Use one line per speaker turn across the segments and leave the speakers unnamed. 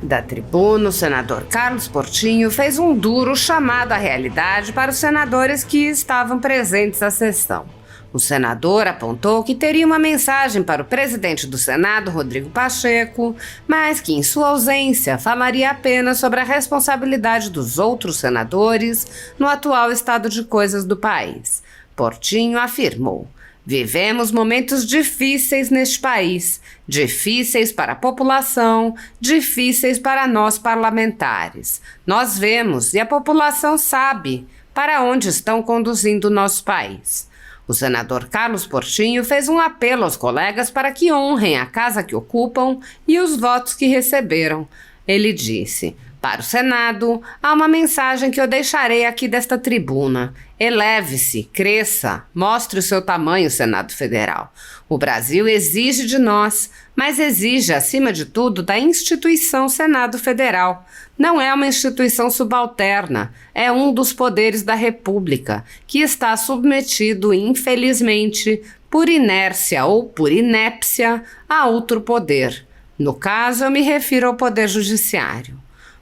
Da tribuna, o senador Carlos Portinho fez um duro chamado à realidade para os senadores que estavam presentes à sessão. O senador apontou que teria uma mensagem para o presidente do Senado, Rodrigo Pacheco, mas que, em sua ausência, falaria apenas sobre a responsabilidade dos outros senadores no atual estado de coisas do país. Portinho afirmou: "Vivemos momentos difíceis neste país, difíceis para a população, difíceis para nós parlamentares. Nós vemos e a população sabe para onde estão conduzindo o nosso país." O senador Carlos Portinho fez um apelo aos colegas para que honrem a casa que ocupam e os votos que receberam. Ele disse: "Para o Senado, há uma mensagem que eu deixarei aqui desta tribuna. Eleve-se, cresça, mostre o seu tamanho, Senado Federal. O Brasil exige de nós, mas exige, acima de tudo, da instituição Senado Federal. Não é uma instituição subalterna, é um dos poderes da República, que está submetido, infelizmente, por inércia ou por inépcia, a outro poder. No caso, eu me refiro ao Poder Judiciário."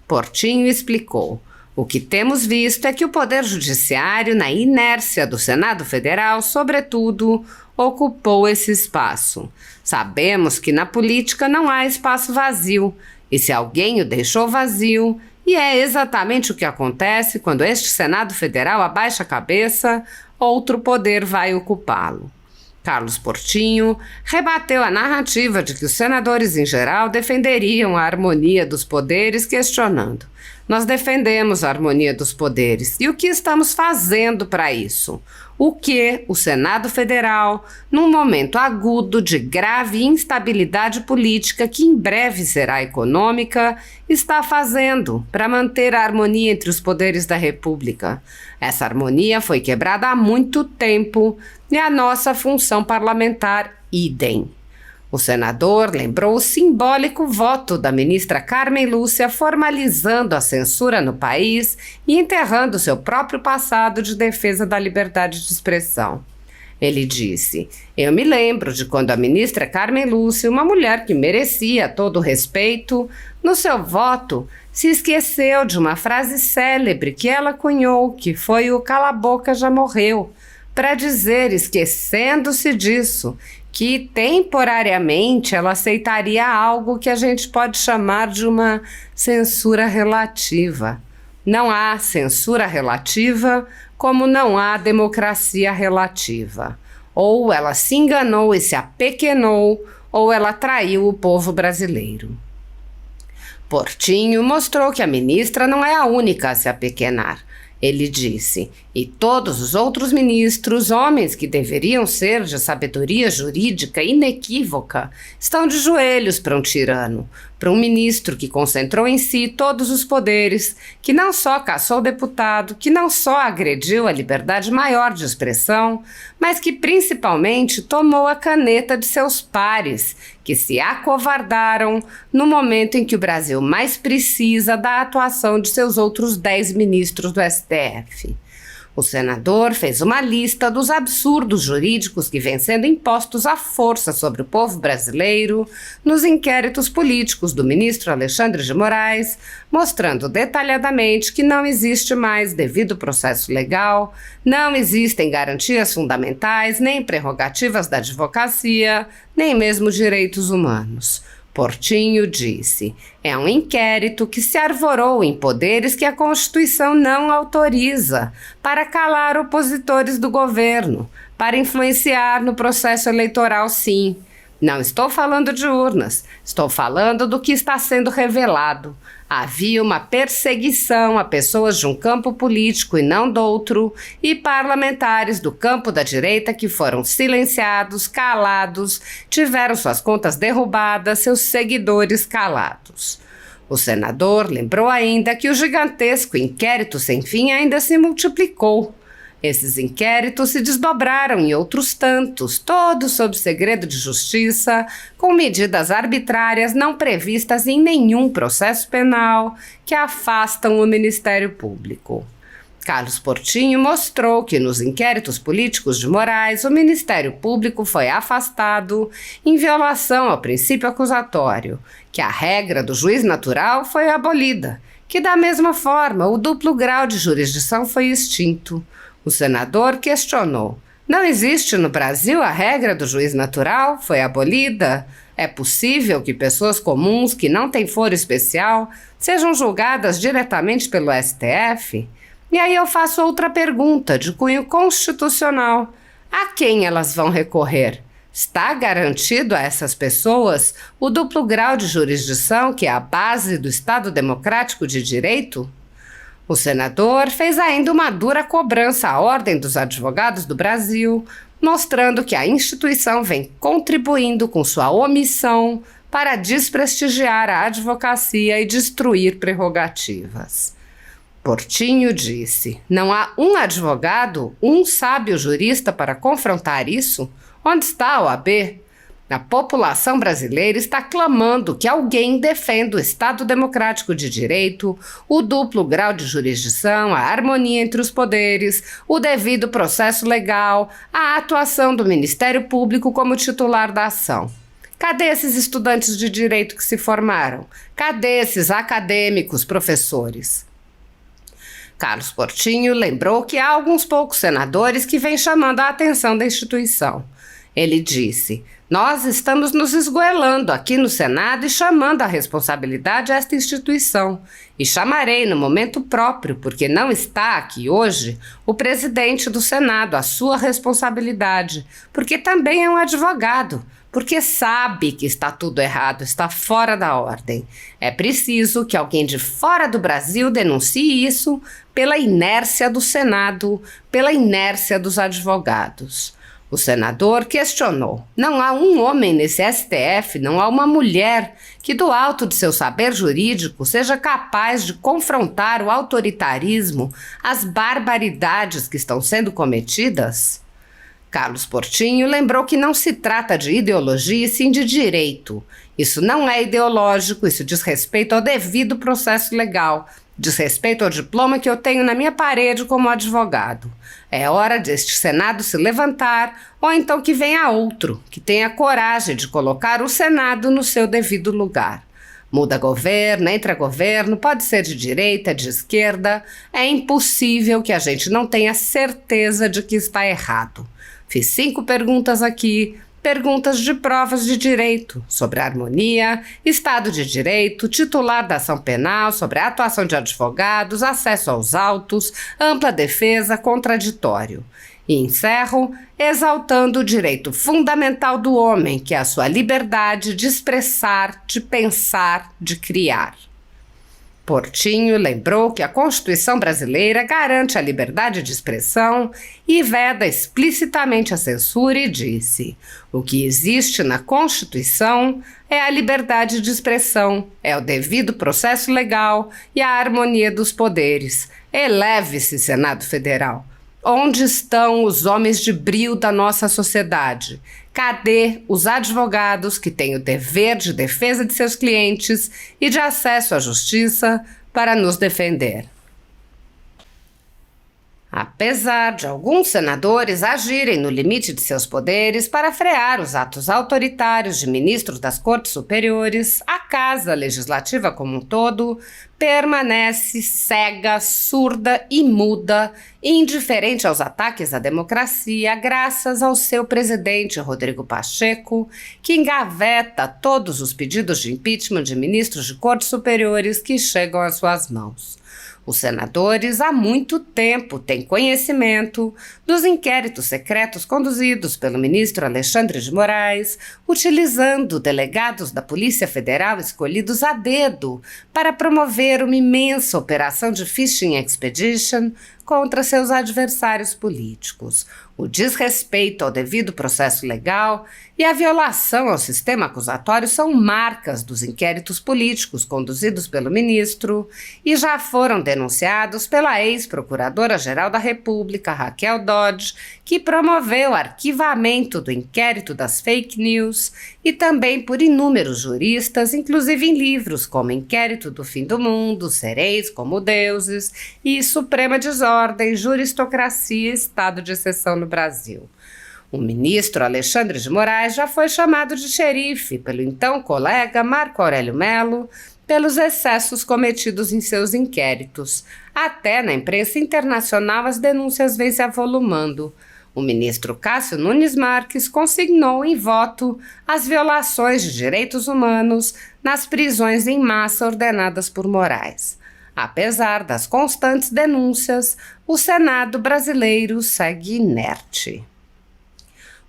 Portinho explicou: "O que temos visto é que o Poder Judiciário, na inércia do Senado Federal, sobretudo, ocupou esse espaço. Sabemos que na política não há espaço vazio, e se alguém o deixou vazio, e é exatamente o que acontece quando este Senado Federal abaixa a cabeça, outro poder vai ocupá-lo." Carlos Portinho rebateu a narrativa de que os senadores em geral defenderiam a harmonia dos poderes, questionando: "Nós defendemos a harmonia dos poderes. E o que estamos fazendo para isso? O que o Senado Federal, num momento agudo de grave instabilidade política que em breve será econômica, está fazendo para manter a harmonia entre os poderes da República? Essa harmonia foi quebrada há muito tempo e a nossa função parlamentar, idem." O senador lembrou o simbólico voto da ministra Carmen Lúcia formalizando a censura no país e enterrando seu próprio passado de defesa da liberdade de expressão. Ele disse: "Eu me lembro de quando a ministra Carmen Lúcia, uma mulher que merecia todo o respeito, no seu voto se esqueceu de uma frase célebre que ela cunhou, que foi o 'cala a boca, já morreu', para dizer, esquecendo-se disso, que temporariamente ela aceitaria algo que a gente pode chamar de uma censura relativa. Não há censura relativa, como não há democracia relativa. Ou ela se enganou e se apequenou, ou ela traiu o povo brasileiro." Portinho mostrou que a ministra não é a única a se apequenar. Ele disse: "E todos os outros ministros, homens que deveriam ser de sabedoria jurídica inequívoca, estão de joelhos para um tirano, para um ministro que concentrou em si todos os poderes, que não só caçou deputado, que não só agrediu a liberdade maior de expressão, mas que principalmente tomou a caneta de seus pares, que se acovardaram no momento em que o Brasil mais precisa da atuação de seus outros 10 ministros do STF. O senador fez uma lista dos absurdos jurídicos que vêm sendo impostos à força sobre o povo brasileiro nos inquéritos políticos do ministro Alexandre de Moraes, mostrando detalhadamente que não existe mais devido processo legal, não existem garantias fundamentais, nem prerrogativas da advocacia, nem mesmo direitos humanos. Portinho disse: "É um inquérito que se arvorou em poderes que a Constituição não autoriza, para calar opositores do governo, para influenciar no processo eleitoral, sim. Não estou falando de urnas, estou falando do que está sendo revelado. Havia uma perseguição a pessoas de um campo político e não do outro, e parlamentares do campo da direita que foram silenciados, calados, tiveram suas contas derrubadas, seus seguidores calados." O senador lembrou ainda que o gigantesco inquérito sem fim ainda se multiplicou. Esses inquéritos se desdobraram em outros tantos, todos sob segredo de justiça, com medidas arbitrárias não previstas em nenhum processo penal que afastam o Ministério Público. Carlos Portinho mostrou que nos inquéritos políticos de Moraes o Ministério Público foi afastado em violação ao princípio acusatório, que a regra do juiz natural foi abolida, que da mesma forma o duplo grau de jurisdição foi extinto. O senador questionou: não existe no Brasil a regra do juiz natural? Foi abolida? É possível que pessoas comuns que não têm foro especial sejam julgadas diretamente pelo STF? E aí eu faço outra pergunta de cunho constitucional. A quem elas vão recorrer? Está garantido a essas pessoas o duplo grau de jurisdição que é a base do Estado Democrático de Direito? O senador fez ainda uma dura cobrança à Ordem dos Advogados do Brasil, mostrando que a instituição vem contribuindo com sua omissão para desprestigiar a advocacia e destruir prerrogativas. Portinho disse: não há um advogado, um sábio jurista para confrontar isso? Onde está a OAB? A população brasileira está clamando que alguém defenda o Estado Democrático de Direito, o duplo grau de jurisdição, a harmonia entre os poderes, o devido processo legal, a atuação do Ministério Público como titular da ação. Cadê esses estudantes de direito que se formaram? Cadê esses acadêmicos, professores? Carlos Portinho lembrou que há alguns poucos senadores que vêm chamando a atenção da instituição. Ele disse: nós estamos nos esgoelando aqui no Senado e chamando a responsabilidade a esta instituição. E chamarei no momento próprio, porque não está aqui hoje o presidente do Senado, a sua responsabilidade, porque também é um advogado, porque sabe que está tudo errado, está fora da ordem. É preciso que alguém de fora do Brasil denuncie isso pela inércia do Senado, pela inércia dos advogados. O senador questionou: não há um homem nesse STF, não há uma mulher que do alto de seu saber jurídico seja capaz de confrontar o autoritarismo, as barbaridades que estão sendo cometidas? Carlos Portinho lembrou que não se trata de ideologia e sim de direito. Isso não é ideológico, isso diz respeito ao devido processo legal, diz respeito ao diploma que eu tenho na minha parede como advogado. É hora deste Senado se levantar, ou então que venha outro, que tenha coragem de colocar o Senado no seu devido lugar. Muda governo, entra governo, pode ser de direita, de esquerda. É impossível que a gente não tenha certeza de que está errado. Fiz 5 perguntas aqui, perguntas de provas de direito, sobre harmonia, Estado de Direito, titular da ação penal, sobre a atuação de advogados, acesso aos autos, ampla defesa, contraditório. E encerro exaltando o direito fundamental do homem, que é a sua liberdade de expressar, de pensar, de criar. Portinho lembrou que a Constituição brasileira garante a liberdade de expressão e veda explicitamente a censura e disse: o que existe na Constituição é a liberdade de expressão, é o devido processo legal e a harmonia dos poderes. Eleve-se, Senado Federal. Onde estão os homens de brio da nossa sociedade? Cadê os advogados que têm o dever de defesa de seus clientes e de acesso à justiça para nos defender? Apesar de alguns senadores agirem no limite de seus poderes para frear os atos autoritários de ministros das Cortes Superiores, a Casa Legislativa como um todo permanece cega, surda e muda, indiferente aos ataques à democracia, graças ao seu presidente Rodrigo Pacheco, que engaveta todos os pedidos de impeachment de ministros de Cortes Superiores que chegam às suas mãos. Os senadores há muito tempo têm conhecimento dos inquéritos secretos conduzidos pelo ministro Alexandre de Moraes, utilizando delegados da Polícia Federal escolhidos a dedo para promover uma imensa operação de fishing expedition contra seus adversários políticos. O desrespeito ao devido processo legal e a violação ao sistema acusatório são marcas dos inquéritos políticos conduzidos pelo ministro e já foram denunciados pela ex-procuradora-geral da República, Raquel Dodge, que promoveu o arquivamento do inquérito das fake news, e também por inúmeros juristas, inclusive em livros como Inquérito do Fim do Mundo, Sereis como Deuses e Suprema Desordem desordem, juristocracia e estado de exceção no Brasil. O ministro Alexandre de Moraes já foi chamado de xerife pelo então colega Marco Aurélio Mello pelos excessos cometidos em seus inquéritos. Até na imprensa internacional as denúncias vêm se avolumando. O ministro Cássio Nunes Marques consignou em voto as violações de direitos humanos nas prisões em massa ordenadas por Moraes. Apesar das constantes denúncias, o Senado brasileiro segue inerte.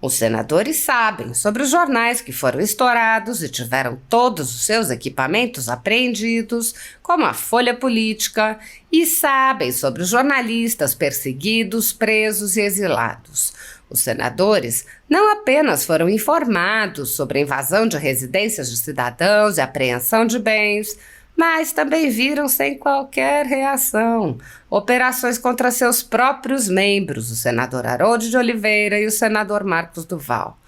Os senadores sabem sobre os jornais que foram estourados e tiveram todos os seus equipamentos apreendidos, como a Folha Política, e sabem sobre os jornalistas perseguidos, presos e exilados. Os senadores não apenas foram informados sobre a invasão de residências de cidadãos e apreensão de bens, mas também viram sem qualquer reação operações contra seus próprios membros, o senador Harold de Oliveira e o senador Marcos Duval.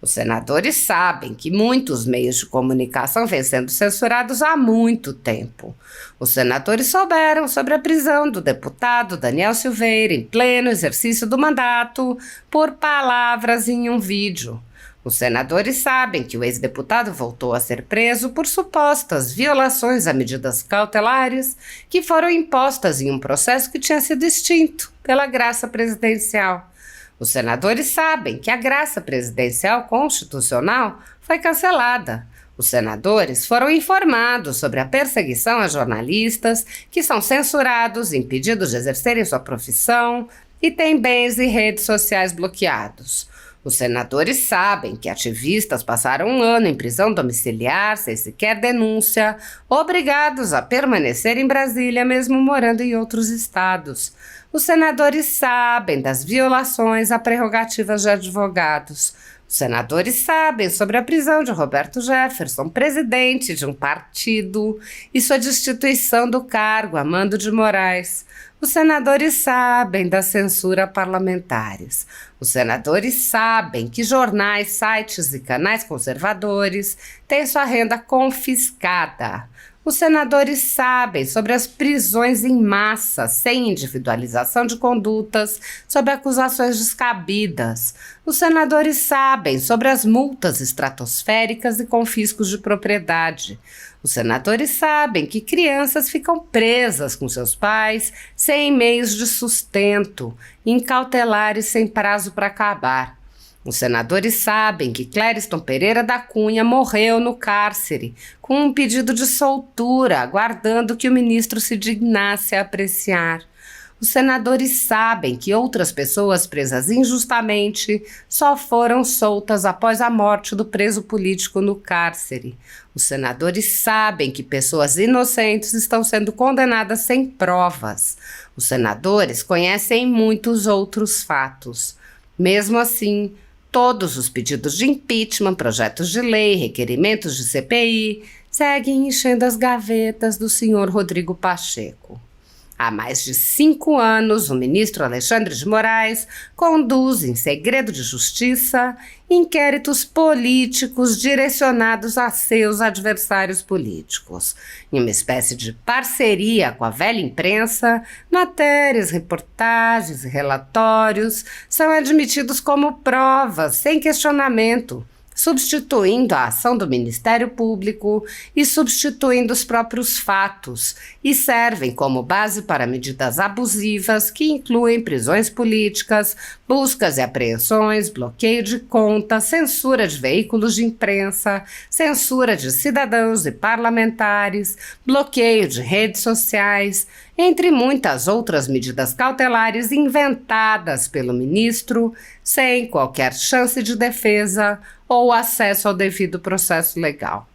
Os senadores sabem que muitos meios de comunicação vêm sendo censurados há muito tempo. Os senadores souberam sobre a prisão do deputado Daniel Silveira em pleno exercício do mandato por palavras em um vídeo. Os senadores sabem que o ex-deputado voltou a ser preso por supostas violações a medidas cautelares que foram impostas em um processo que tinha sido extinto pela graça presidencial. Os senadores sabem que a graça presidencial constitucional foi cancelada. Os senadores foram informados sobre a perseguição a jornalistas que são censurados, impedidos de exercerem sua profissão e têm bens e redes sociais bloqueados. Os senadores sabem que ativistas passaram um ano em prisão domiciliar, sem sequer denúncia, obrigados a permanecer em Brasília, mesmo morando em outros estados. Os senadores sabem das violações a prerrogativas de advogados. Os senadores sabem sobre a prisão de Roberto Jefferson, presidente de um partido, e sua destituição do cargo a mando de Moraes. Os senadores sabem da censura a parlamentares. Os senadores sabem que jornais, sites e canais conservadores têm sua renda confiscada. Os senadores sabem sobre as prisões em massa, sem individualização de condutas, sob acusações descabidas. Os senadores sabem sobre as multas estratosféricas e confiscos de propriedade. Os senadores sabem que crianças ficam presas com seus pais, sem meios de sustento, em cautelares sem prazo para acabar. Os senadores sabem que Clériston Pereira da Cunha morreu no cárcere, com um pedido de soltura, aguardando que o ministro se dignasse a apreciar. Os senadores sabem que outras pessoas presas injustamente só foram soltas após a morte do preso político no cárcere. Os senadores sabem que pessoas inocentes estão sendo condenadas sem provas. Os senadores conhecem muitos outros fatos. Mesmo assim, todos os pedidos de impeachment, projetos de lei, requerimentos de CPI seguem enchendo as gavetas do senhor Rodrigo Pacheco. Há mais de 5 anos, o ministro Alexandre de Moraes conduz, em segredo de justiça, inquéritos políticos direcionados a seus adversários políticos. Em uma espécie de parceria com a velha imprensa, matérias, reportagens e relatórios são admitidos como provas, sem questionamento, substituindo a ação do Ministério Público e substituindo os próprios fatos, e servem como base para medidas abusivas que incluem prisões políticas, buscas e apreensões, bloqueio de contas, censura de veículos de imprensa, censura de cidadãos e parlamentares, bloqueio de redes sociais, entre muitas outras medidas cautelares inventadas pelo ministro, sem qualquer chance de defesa ou acesso ao devido processo legal.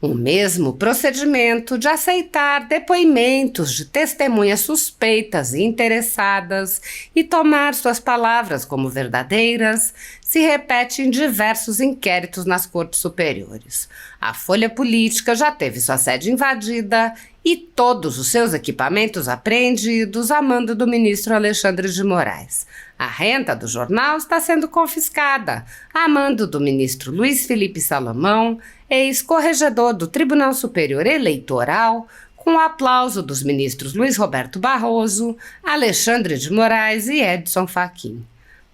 O mesmo procedimento de aceitar depoimentos de testemunhas suspeitas e interessadas e tomar suas palavras como verdadeiras se repete em diversos inquéritos nas cortes superiores. A Folha Política já teve sua sede invadida e todos os seus equipamentos apreendidos a mando do ministro Alexandre de Moraes. A renda do jornal está sendo confiscada a mando do ministro Luiz Felipe Salomão, ex-corregedor do Tribunal Superior Eleitoral, com o aplauso dos ministros Luiz Roberto Barroso, Alexandre de Moraes e Edson Fachin.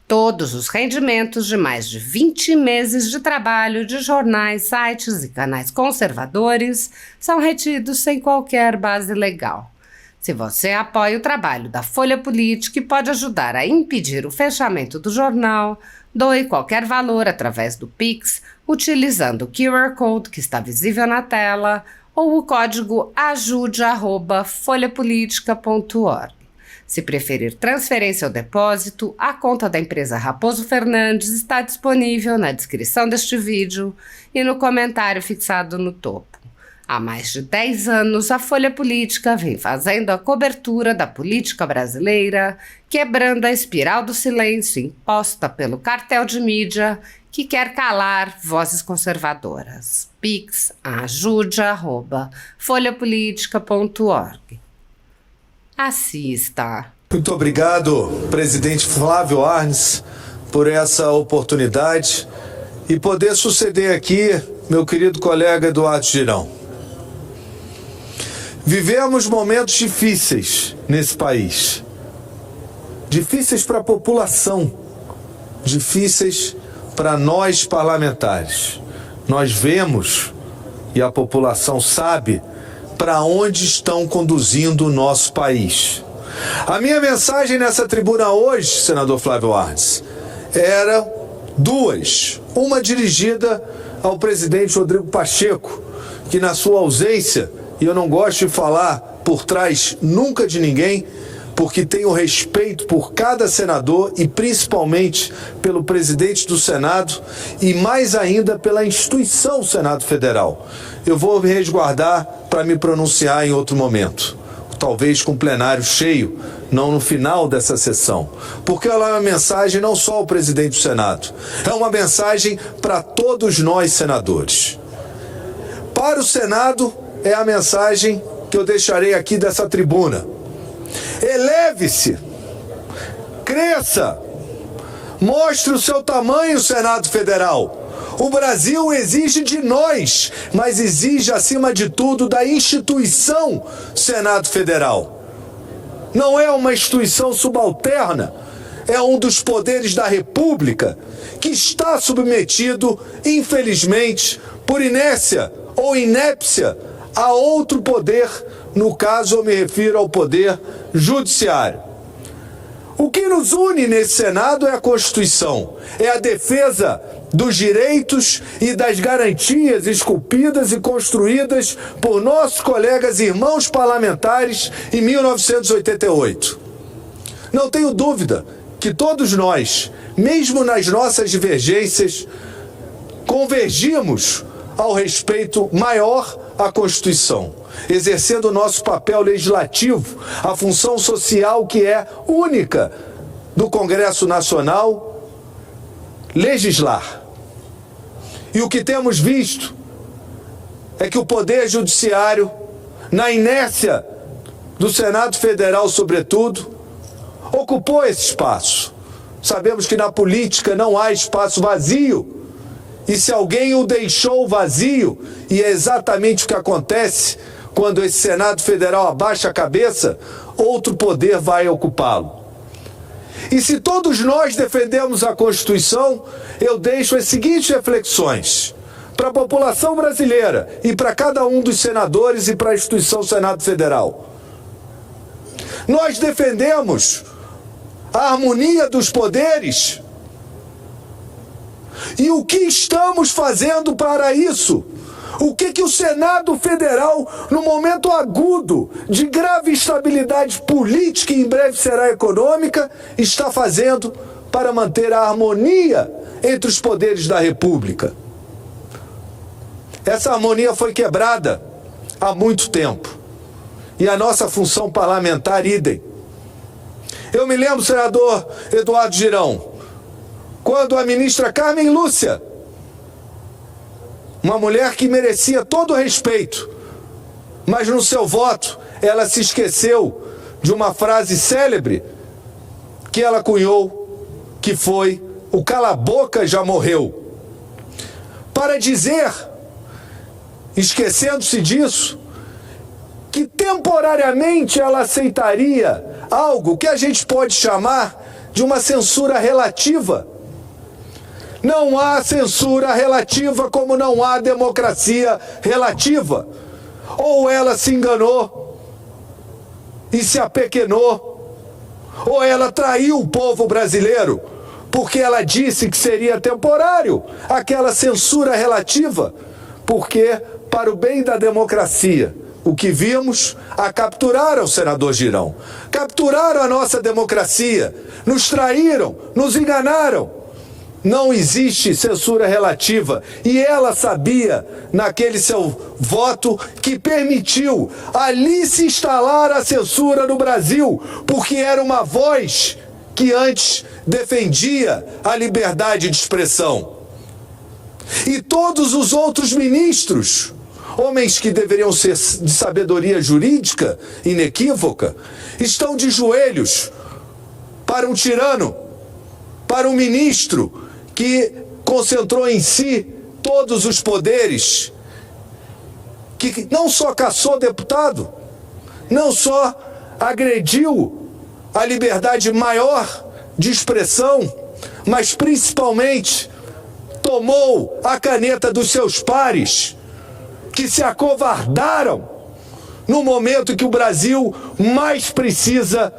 Todos os rendimentos de mais de 20 meses de trabalho de jornais, sites e canais conservadores são retidos sem qualquer base legal. Se você apoia o trabalho da Folha Política e pode ajudar a impedir o fechamento do jornal, doe qualquer valor através do Pix, utilizando o QR Code que está visível na tela ou o código ajude@folhapolitica.org. Se preferir transferência ou depósito, a conta da empresa Raposo Fernandes está disponível na descrição deste vídeo e no comentário fixado no topo. Há mais de 10 anos, a Folha Política vem fazendo a cobertura da política brasileira, quebrando a espiral do silêncio imposta pelo cartel de mídia que quer calar vozes conservadoras. Pix ajude@folhapolitica.org. Assista.
Muito obrigado, presidente Flávio Arnes, por essa oportunidade e poder suceder aqui meu querido colega Eduardo Girão. Vivemos momentos difíceis nesse país. Difíceis para a população, difíceis para nós parlamentares. Nós vemos, e a população sabe, para onde estão conduzindo o nosso país. A minha mensagem nessa tribuna hoje, senador Flávio Arnes, era duas. Uma dirigida ao presidente Rodrigo Pacheco, que na sua ausência, e eu não gosto de falar por trás nunca de ninguém, porque tenho respeito por cada senador e principalmente pelo presidente do Senado e mais ainda pela instituição Senado Federal. Eu vou me resguardar para me pronunciar em outro momento, talvez com o plenário cheio, não no final dessa sessão, porque ela é uma mensagem não só ao presidente do Senado, é uma mensagem para todos nós senadores. Para o Senado é a mensagem que eu deixarei aqui dessa tribuna. Eleve-se, cresça, mostre o seu tamanho, Senado Federal. O Brasil exige de nós, mas exige, acima de tudo, da instituição Senado Federal. Não é uma instituição subalterna, é um dos poderes da República que está submetido, infelizmente, por inércia ou inépcia, a outro poder. No caso, eu me refiro ao poder judiciário. O que nos une nesse Senado é a Constituição, é a defesa dos direitos e das garantias esculpidas e construídas por nossos colegas e irmãos parlamentares em 1988. Não tenho dúvida que todos nós, mesmo nas nossas divergências, convergimos ao respeito maior à Constituição, exercendo o nosso papel legislativo, a função social que é única do Congresso Nacional, legislar. E o que temos visto é que o Poder Judiciário, na inércia do Senado Federal, sobretudo, ocupou esse espaço. Sabemos que na política não há espaço vazio. E se alguém o deixou vazio, e é exatamente o que acontece quando esse Senado Federal abaixa a cabeça, outro poder vai ocupá-lo. E se todos nós defendemos a Constituição, eu deixo as seguintes reflexões para a população brasileira e para cada um dos senadores e para a instituição Senado Federal. Nós defendemos a harmonia dos poderes. E o que estamos fazendo para isso? O que o Senado Federal, no momento agudo de grave instabilidade política e em breve será econômica, está fazendo para manter a harmonia entre os poderes da República? Essa harmonia foi quebrada há muito tempo. E a nossa função parlamentar, idem. Eu me lembro, senador Eduardo Girão, quando a ministra Carmen Lúcia, uma mulher que merecia todo o respeito, mas no seu voto ela se esqueceu de uma frase célebre que ela cunhou, que foi: o cala-boca já morreu. Para dizer, esquecendo-se disso, que temporariamente ela aceitaria algo que a gente pode chamar de uma censura relativa. Não há censura relativa como não há democracia relativa. Ou ela se enganou e se apequenou, ou ela traiu o povo brasileiro, porque ela disse que seria temporário aquela censura relativa, porque, para o bem da democracia, o que vimos, a capturaram o senador Girão, capturaram a nossa democracia, nos traíram, nos enganaram. Não existe censura relativa, e ela sabia, naquele seu voto, que permitiu ali se instalar a censura no Brasil, porque era uma voz que antes defendia a liberdade de expressão. E todos os outros ministros, homens que deveriam ser de sabedoria jurídica inequívoca, estão de joelhos para um tirano, para um ministro que concentrou em si todos os poderes, que não só caçou deputado, não só agrediu a liberdade maior de expressão, mas principalmente tomou a caneta dos seus pares, que se acovardaram no momento que o Brasil mais precisa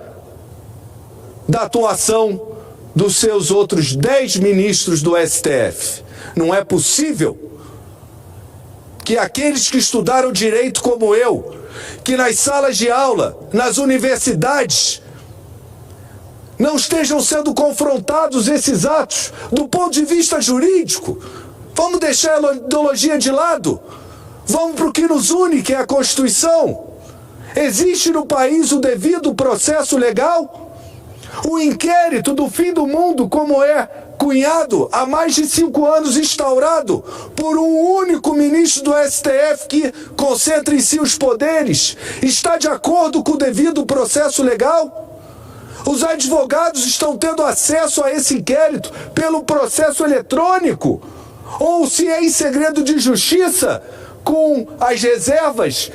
da atuação dos seus outros 10 ministros do STF. Não é possível que aqueles que estudaram direito como eu, que nas salas de aula, nas universidades, não estejam sendo confrontados esses atos do ponto de vista jurídico. Vamos deixar a ideologia de lado. Vamos para o que nos une, que é a Constituição. Existe no país o devido processo legal? O inquérito do fim do mundo, como é cunhado há mais de 5 anos, instaurado por um único ministro do STF que concentra em si os poderes, está de acordo com o devido processo legal? Os advogados estão tendo acesso a esse inquérito pelo processo eletrônico? Ou se é em segredo de justiça, com as reservas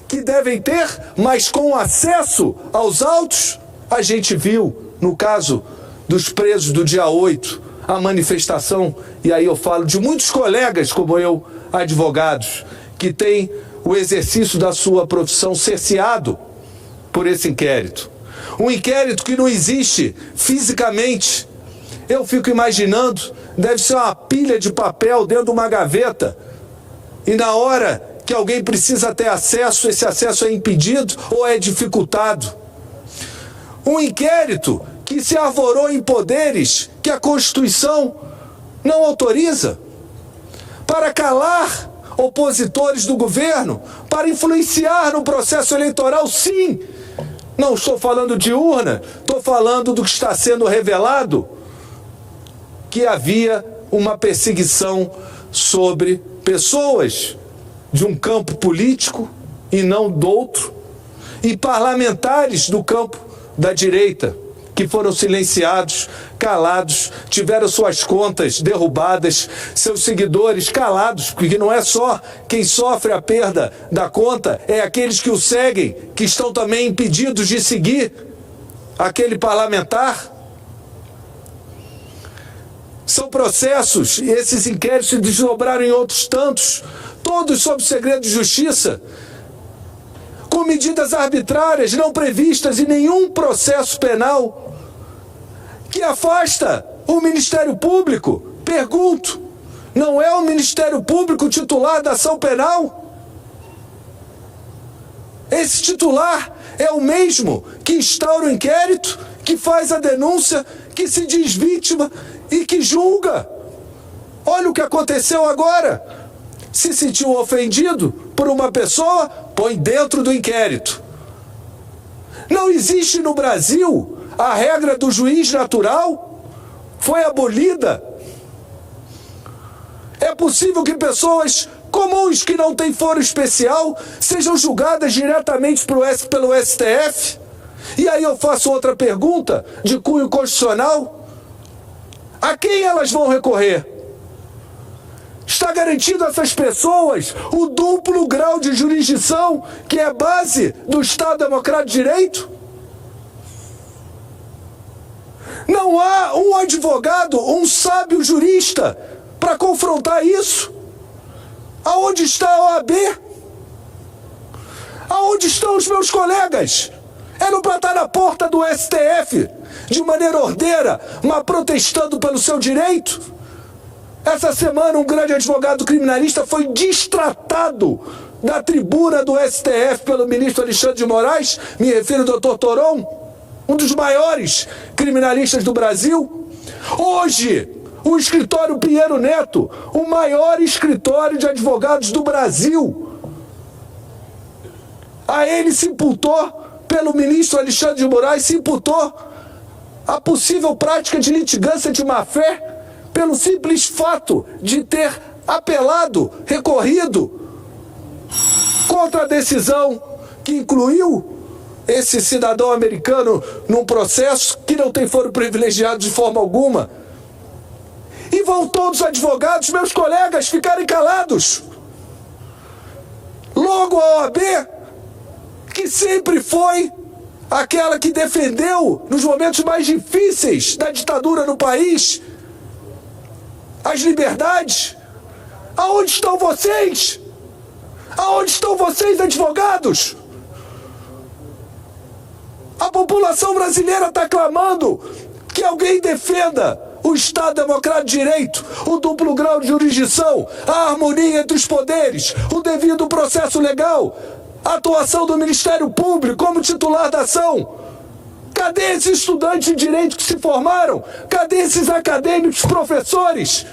que devem ter, mas com acesso aos autos? A gente viu, no caso dos presos do dia 8, a manifestação, e aí eu falo de muitos colegas como eu, advogados, que têm o exercício da sua profissão cerceado por esse inquérito. Um inquérito que não existe fisicamente. Eu fico imaginando, deve ser uma pilha de papel dentro de uma gaveta, e na hora que alguém precisa ter acesso, esse acesso é impedido ou é dificultado. Um inquérito que se arvorou em poderes que a Constituição não autoriza, para calar opositores do governo, para influenciar no processo eleitoral, sim. Não estou falando de urna, estou falando do que está sendo revelado, que havia uma perseguição sobre pessoas de um campo político e não do outro, e parlamentares do campo da direita, que foram silenciados, calados, tiveram suas contas derrubadas, seus seguidores calados, porque não é só quem sofre a perda da conta, é aqueles que o seguem, que estão também impedidos de seguir aquele parlamentar. São processos, e esses inquéritos se desdobraram em outros tantos, todos sob segredo de justiça, com medidas arbitrárias não previstas em nenhum processo penal, que afasta o Ministério Público. Pergunto, não é o Ministério Público titular da ação penal? Esse titular é o mesmo que instaura o inquérito, que faz a denúncia, que se diz vítima e que julga. Olha o que aconteceu agora. Se sentiu ofendido por uma pessoa, põe dentro do inquérito. Não existe no Brasil a regra do juiz natural? Foi abolida. É possível que pessoas comuns que não têm foro especial sejam julgadas diretamente pelo STF? E aí eu faço outra pergunta de cunho constitucional. A quem elas vão recorrer? Está garantido a essas pessoas o duplo grau de jurisdição que é base do Estado Democrático de Direito? Não há um advogado, um sábio jurista para confrontar isso. Aonde está a OAB? Aonde estão os meus colegas? Eram para estar na porta do STF, de maneira ordeira, mas protestando pelo seu direito? Essa semana um grande advogado criminalista foi destratado da tribuna do STF pelo ministro Alexandre de Moraes, me refiro ao Dr. Toron, um dos maiores criminalistas do Brasil. Hoje, o escritório Pinheiro Neto, o maior escritório de advogados do Brasil, a ele se imputou, pelo ministro Alexandre de Moraes, se imputou a possível prática de litigância de má-fé pelo simples fato de ter apelado, recorrido contra a decisão que incluiu esse cidadão americano num processo que não tem foro privilegiado de forma alguma. E vão todos os advogados, meus colegas, ficarem calados. Logo a OAB, que sempre foi aquela que defendeu, nos momentos mais difíceis da ditadura no país, as liberdades. Aonde estão vocês? Aonde estão vocês, advogados? A população brasileira está clamando que alguém defenda o Estado Democrático de Direito, o duplo grau de jurisdição, a harmonia entre os poderes, o devido processo legal, a atuação do Ministério Público como titular da ação. Cadê esses estudantes de direito que se formaram? Cadê esses acadêmicos, professores?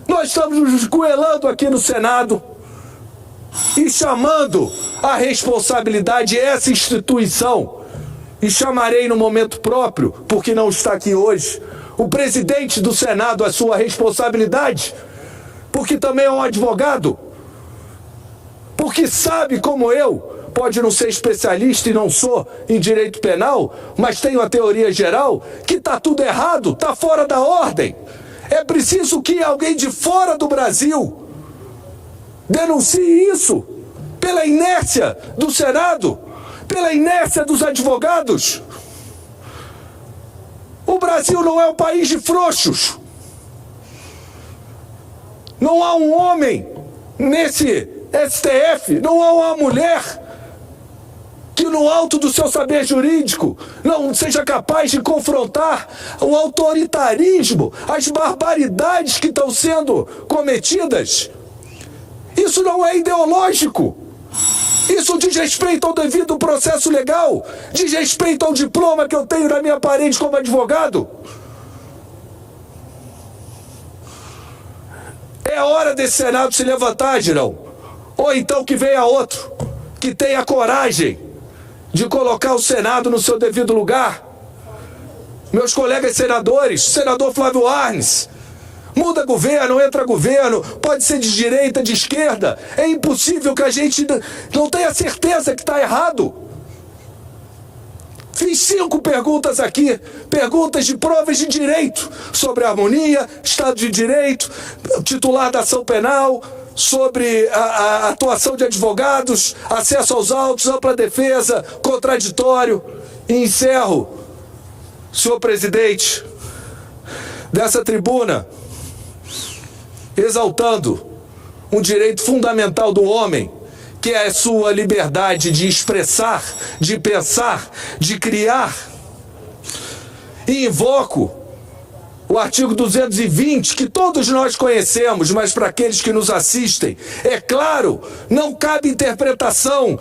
Nós estamos nos esgoelando aqui no Senado e chamando a responsabilidade essa instituição. E chamarei no momento próprio, porque não está aqui hoje, o presidente do Senado à sua responsabilidade, porque também é um advogado, porque sabe como eu, pode não ser especialista e não sou em direito penal, mas tenho a teoria geral que está tudo errado, está fora da ordem. É preciso que alguém de fora do Brasil denuncie isso pela inércia do Senado, pela inércia dos advogados. O Brasil não é um país de frouxos. Não há um homem nesse STF, não há uma mulher que no alto do seu saber jurídico não seja capaz de confrontar o autoritarismo, as barbaridades que estão sendo cometidas. Isso não é ideológico. Isso diz respeito ao devido processo legal, diz respeito ao diploma que eu tenho na minha parede como advogado. É hora desse Senado se levantar, Girão. Ou então que venha outro, que tenha coragem de colocar o Senado no seu devido lugar. Meus colegas senadores, senador Flávio Arnes, muda governo, entra governo, pode ser de direita, de esquerda. É impossível que a gente não tenha certeza que está errado. Fiz 5 perguntas aqui, perguntas de provas de direito, sobre harmonia, Estado de Direito, titular da ação penal, sobre a atuação de advogados, acesso aos autos, ampla defesa, contraditório. E encerro, senhor presidente, dessa tribuna, exaltando um direito fundamental do homem, que é a sua liberdade de expressar, de pensar, de criar. E invoco o artigo 220, que todos nós conhecemos, mas para aqueles que nos assistem, é claro, não cabe interpretação.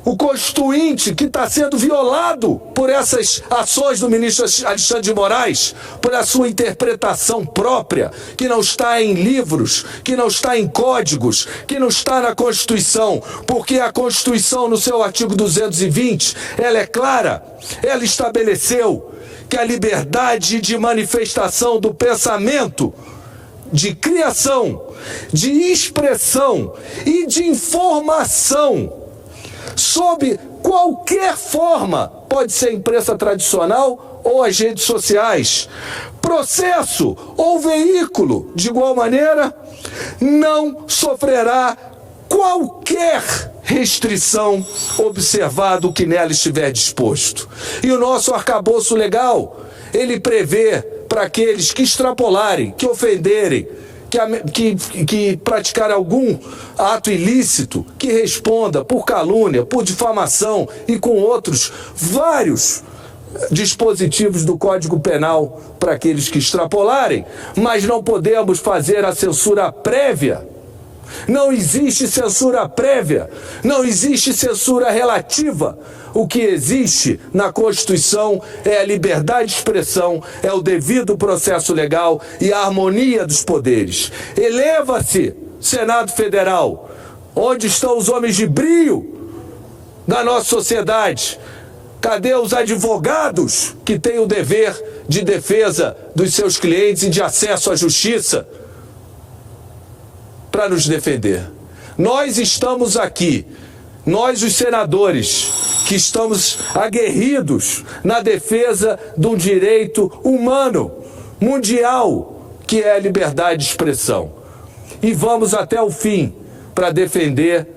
O Constituinte que está sendo violado por essas ações do ministro Alexandre de Moraes, por a sua interpretação própria, que não está em livros, que não está em códigos, que não está na Constituição, porque a Constituição, no seu artigo 220, ela é clara, ela estabeleceu que a liberdade de manifestação do pensamento, de criação, de expressão e de informação, sob qualquer forma, pode ser imprensa tradicional ou as redes sociais, processo ou veículo, de igual maneira, não sofrerá qualquer restrição, observado o que nela estiver disposto. E o nosso arcabouço legal, ele prevê para aqueles que extrapolarem, que ofenderem, que praticar algum ato ilícito, que responda por calúnia, por difamação e com outros vários dispositivos do Código Penal para aqueles que extrapolarem, mas não podemos fazer a censura prévia. Não existe censura prévia, não existe censura relativa. O que existe na Constituição é a liberdade de expressão, é o devido processo legal e a harmonia dos poderes. Eleva-se, Senado Federal, onde estão os homens de brio da nossa sociedade? Cadê os advogados que têm o dever de defesa dos seus clientes e de acesso à justiça para nos defender? Nós estamos aqui, nós os senadores, que estamos aguerridos na defesa de um direito humano, mundial, que é a liberdade de expressão. E vamos até o fim para defender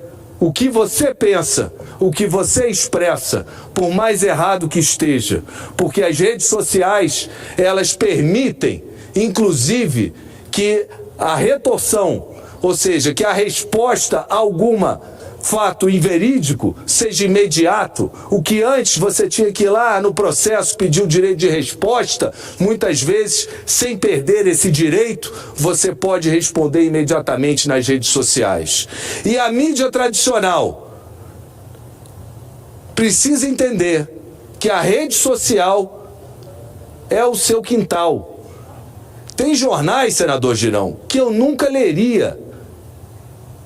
o que você pensa, o que você expressa, por mais errado que esteja, porque as redes sociais, elas permitem, inclusive, que a retorção, ou seja, que a resposta a alguma fato inverídico seja imediato. O que antes você tinha que ir lá no processo pedir o direito de resposta, muitas vezes, sem perder esse direito, você pode responder imediatamente nas redes sociais. E a mídia tradicional precisa entender que a rede social é o seu quintal. Tem jornais, senador Girão, que eu nunca leria,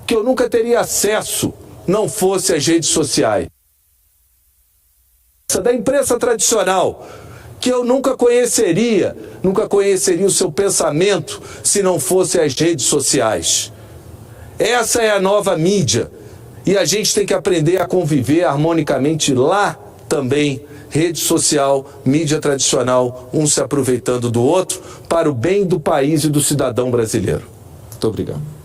que eu nunca teria acesso, não fosse as redes sociais. Da imprensa tradicional, que eu nunca conheceria o seu pensamento se não fosse as redes sociais. Essa é a nova mídia e a gente tem que aprender a conviver harmonicamente lá também, rede social, mídia tradicional, um se aproveitando do outro para o bem do país e do cidadão brasileiro. Muito obrigado.